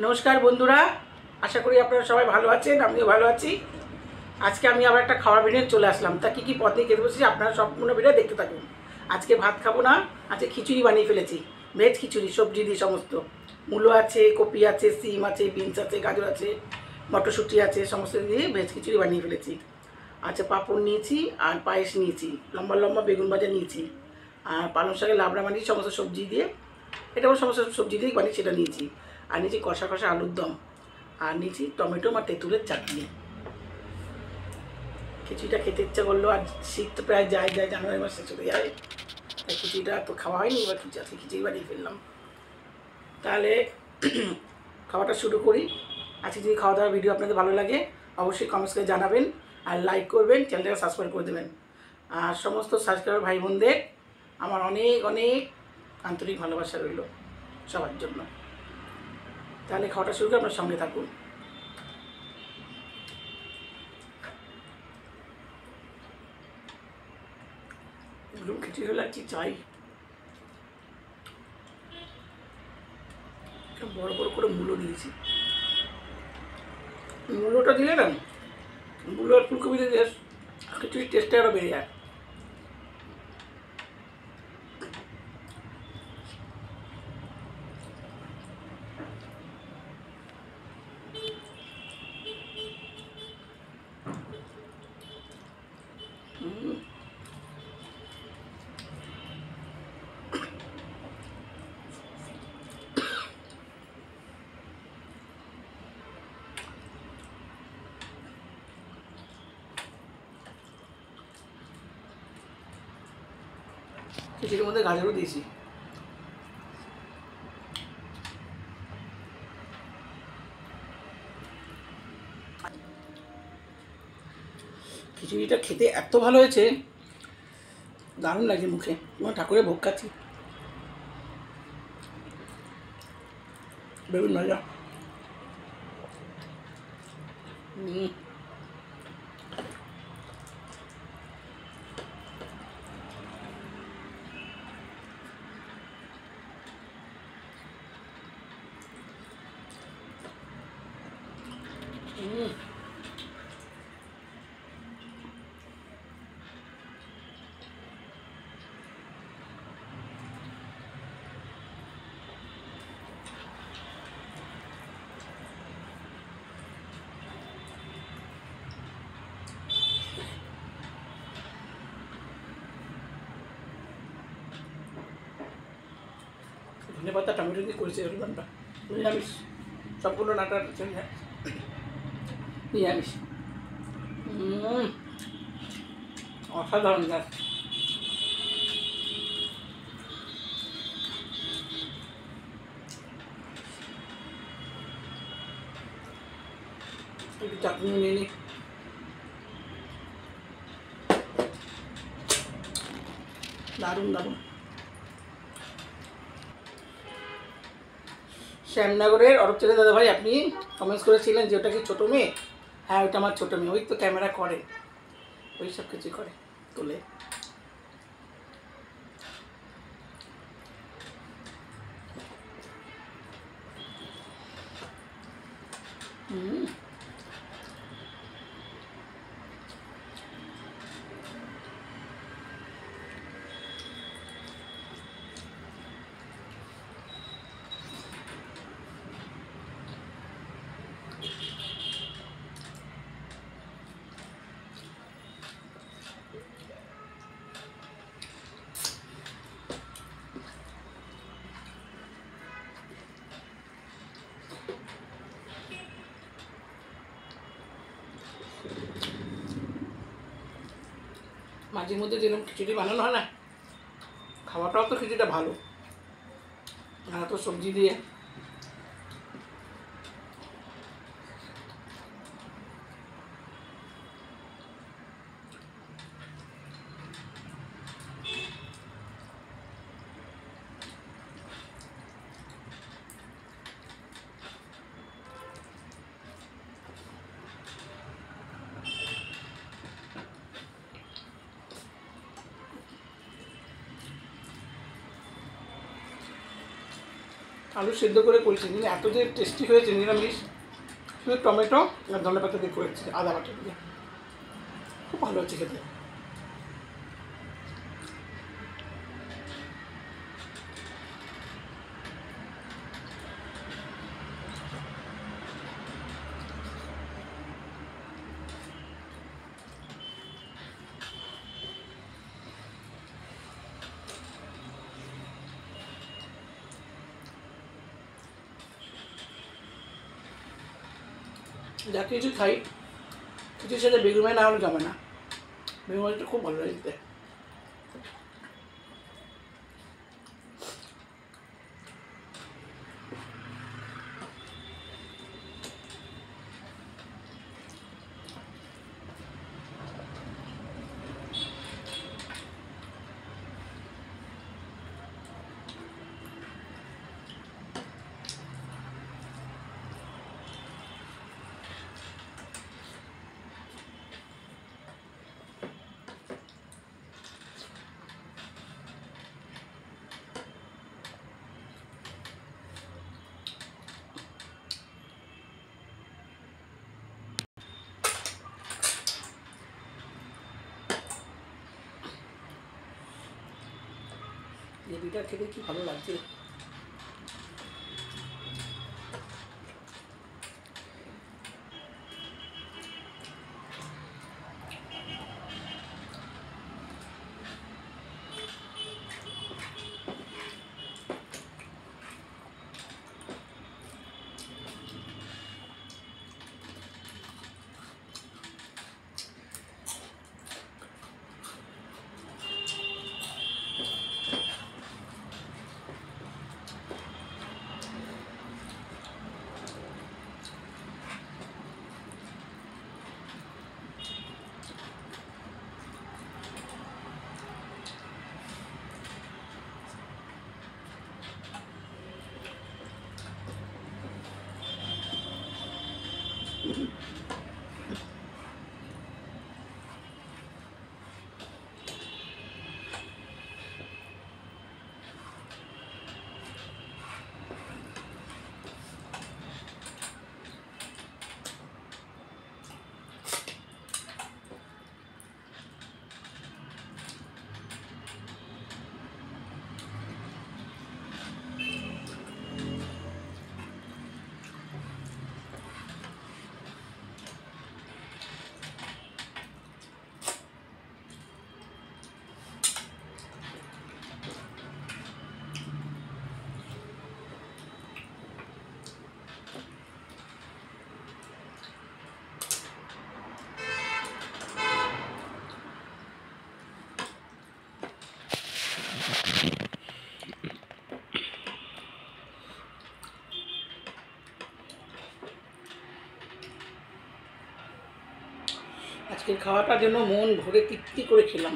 নমস্কার বন্ধুরা, আশা করি আপনারা সবাই ভালো আছেন, আমিও ভালো আছি। আজকে আমি আবার একটা খাবার ভিডিও চলে আসলাম। তা কী কী পদ নিয়ে খেতে বসেছি আপনারা সম্পূর্ণ ভিডিও দেখতে থাকুন। আজকে ভাত খাবো না, আজকে খিচুড়ি বানিয়ে ফেলেছি। ভেজ খিচুড়ি, সবজি দিয়ে সমস্ত। মূলো আছে, কপি আছে, সিম আছে, বিনস আছে, গাজর আছে, মটরশুঁটি আছে, সমস্ত দিয়ে ভেজ খিচুড়ি বানিয়ে ফেলেছি। আচ্ছা, পাঁপড় নিয়েছি আর পায়েস নিয়েছি, লম্বা লম্বা বেগুন ভাজা নিয়েছি, আর পালং শাকের লাবড়া বানিয়েছি সমস্ত সবজি দিয়ে। এটাও সমস্ত সবজি দিয়েই বানিয়েছি, সেটা নিয়েছি। আর নিয়েছি কষা কষা আলুর দম, আর নিয়েছি টমেটো আর তেঁতুলের চাটনি। খিচুড়িটা খেতে ইচ্ছা করলো, আর শীত তো প্রায় যায় যায়, জানুয়ারি মাসে চলে যায়। তাই খিচুড়িটা তো খাওয়া হয়নি, এবার আজকে খিচুড়ি বানিয়ে ফেললাম। তাহলে খাওয়াটা শুরু করি। আজকে যদি খাওয়া দাওয়ার ভিডিও আপনাদের ভালো লাগে অবশ্যই কমেন্টস করে জানাবেন, আর লাইক করবেন, চ্যানেলটাকে সাবস্ক্রাইব করে দেবেন। আর সমস্ত সাবস্ক্রাইবার ভাই বোনদের আমার অনেক অনেক আন্তরিক ভালোবাসা রইল সবার জন্য। তাহলে খাওয়াটা শুরু করে আপনার সঙ্গে থাকুন। গরম খিচুড়ি হলে আর কি চাই। বড় বড় করে মূলো দিয়েছি। মূলোটা দিলে না, মূলো আর ফুলকপি দিয়ে খিচুড়ির টেস্টটা আরও বেড়ে যায়। খিচুড়ির মধ্যে গাজরও দিয়েছি। খিচুড়িটা খেতে এত ভালো হয়েছে, দারুণ লাগছে মুখে, তোমার ঠাকুরের ভোগ খাচ্ছি। বেগুন ভাজা, ধনে পাতা টমেটো দিয়ে করেছে রান্নাটা। নিরামিষ, সম্পূর্ণ নাটার নিরামিষ। অসাধারণ গাছ। একটু চাটনি নিয়ে নিই। দারুণ দারুণ। শ্যামনগরের অরূপচাঁদ দাদা ভাই, আপনি কমেন্টস করেছিলেন যে ওটা কি ছোটো মেয়ে? হ্যাঁ, ওইটা আমার ছোটো মেয়ে। ওই তো ক্যামেরা করে, ওই সব কিছু করে, তোলে। মাঝে মধ্যে যেরকম খিচুড়ি বানানো হয় না, খাওয়াটাও তো খিচুড়িটা ভালো, আর তো সবজি দিয়ে। আলু সেদ্ধ করে করেছি, কিন্তু এত যে টেস্টি হয়েছে নিরামিষ, শুধু টমেটো আর ধনেপাতা দিয়ে করেছি, আদা বাটা দিয়ে, খুব ভালো হচ্ছে খেতে। যা কিছু খাই কিছুর সাথে বেগুন ভাজা না হলে জমে না। বেগুন ভাজাটা খুব ভালো লাগে খেতে। গ্রেভিটা খেতে কি ভালো লাগছে। আজকের খাওয়াটার জন্য মন ভরে তৃপ্তি করে খেলাম।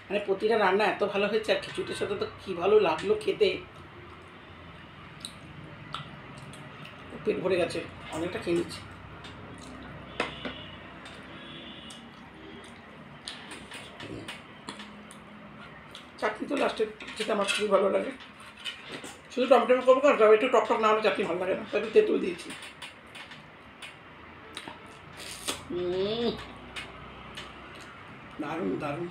মানে প্রতিটা রান্না এত ভালো হয়েছে, আর খিচুড়ির সাথে তো কী ভালো লাগলো খেতে, পেট ভরে গেছে, অনেকটা খেয়ে নিচ্ছি। চাটনি তো লাস্টে খেতে আমার খুবই ভালো লাগে, শুধু টমেটো করবো, কারণ একটু টক টক না হলে চাটনি ভালো লাগে না, তাই একটু তেঁতুল দিয়েছি। দারুণ দারুণ।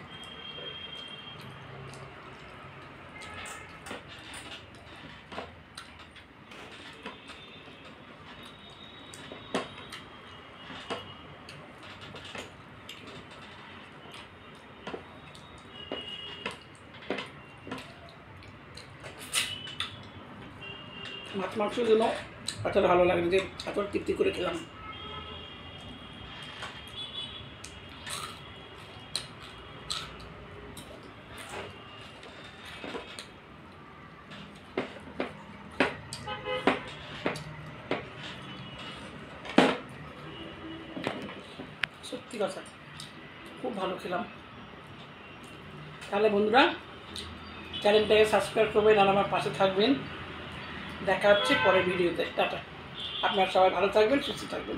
মাছ মাংসের জন্য এতটা ভালো লাগে যে এত তৃপ্তি করে খেলাম। সত্যি কথা, খুব ভালো খেলাম। তাহলে বন্ধুরা, চ্যানেলটাকে সাবস্ক্রাইব করবেন আর আমার পাশে থাকবেন। দেখা হচ্ছে পরের ভিডিওতে। টাটা। আপনারা সবাই ভালো থাকবেন, সুস্থ থাকবেন।